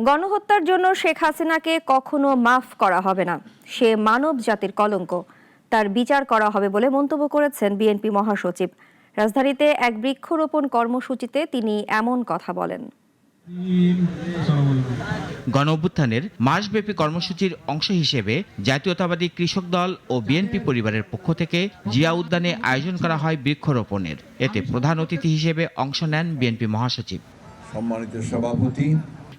গণহত্যার জন্য শেখ হাসিনাকে কখনো মাফ করা হবে না। সে মানব জাতির কলঙ্ক, তার বিচার করা হবে বলে মন্তব্য করেছেন বিএনপি মহাসচিব। রাজধানীতে এক বৃক্ষরোপণ কর্মসূচিতে তিনি এমন কথা বলেন। গণঅভ্যুত্থানের মাসব্যাপী কর্মসূচির অংশ হিসেবে জাতীয়তাবাদী কৃষক দল ও বিএনপি পরিবারের পক্ষ থেকে জিয়া উদ্যানে আয়োজন করা হয় বৃক্ষরোপণের। এতে প্রধান অতিথি হিসেবে অংশ নেন বিএনপি মহাসচিব। সম্মানিত সভাপতি,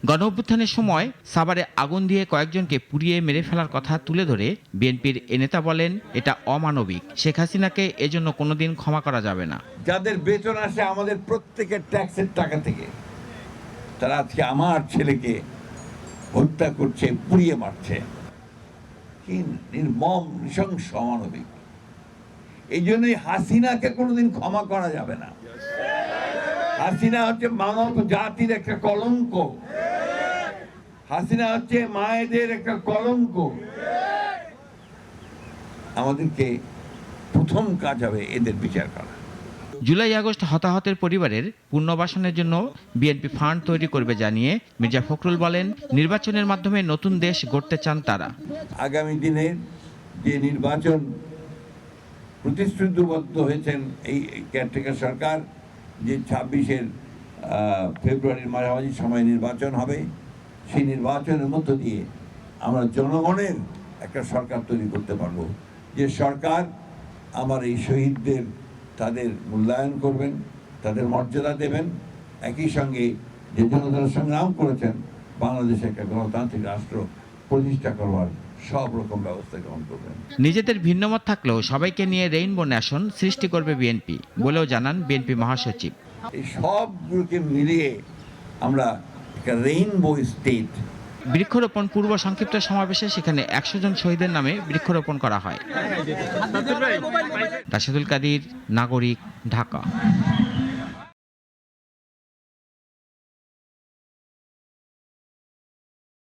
গণঅভ্যুত্থানের সময় সাভারে আগুন দিয়ে কয়েকজনকে পুড়িয়ে মেরে ফেলার কথা তুলে ধরে বিএনপির এ নেতা বলেন, এটা অমানবিক। শেখ হাসিনাকে এজন্য কোনোদিন ক্ষমা করা যাবে না। যাদের বেতন আসে আমাদের প্রত্যেকের ট্যাক্সের টাকা থেকে, তারা আজকে আমার ছেলেকে হত্যা করছে, পুড়িয়ে মারছে। কি নির্মম, নৃশংস, অমানবিক। এই জন্যই হাসিনাকে কোনোদিন ক্ষমা করা যাবে না। হাসিনা হচ্ছে মানব জাতির একটা কলঙ্ক। হাসিনা হচ্ছে মায়েদের একটা কলঙ্ক। আমাদেরকে প্রথম কাজ হবে এদের বিচার করা। জুলাই আগস্ট হতাহতের পরিবারের পুনর্বাসনের জন্য বিএনপি ফান্ড তৈরি করবে জানিয়ে মির্জা ফখরুল বলেন, নির্বাচনের মাধ্যমে নতুন দেশ গড়তে চান তারা। আগামী দিনের যে নির্বাচন প্রতিশ্রুতিবদ্ধ হয়েছেন এই কেয়ারটেকার সরকার, যে 26 ফেব্রুয়ারির মাঝামাঝি সময় নির্বাচন হবে, সেই নির্বাচনের মধ্য দিয়ে আমরা জনগণের একটা সরকার তৈরি করতে পারবো, যে সরকার আমার এই শহীদদের তাদের মূল্যায়ন করবেন, তাদের মর্যাদা দেবেন, একই সঙ্গে যে জনতার সংগ্রাম করেছেন বাংলাদেশে একটা গণতান্ত্রিক রাষ্ট্র প্রতিষ্ঠা করবার সব রকম ব্যবস্থা গ্রহণ করবেন। নিজেদের ভিন্নমত থাকলেও সবাইকে নিয়ে রেইনবো ন্যাশন সৃষ্টি করবে বিএনপি বলেও জানান বিএনপি মহাসচিব। এই সবগুলোকে মিলিয়ে আমরা একটা রেইনবো স্টেট। বৃক্ষরোপণ পূর্ব সংক্ষিপ্ত সমাবেশে সেখানে 100 জন শহীদের নামে বৃক্ষরোপণ করা হয়। রাশেদুল কাদির, নাগরিক, ঢাকা।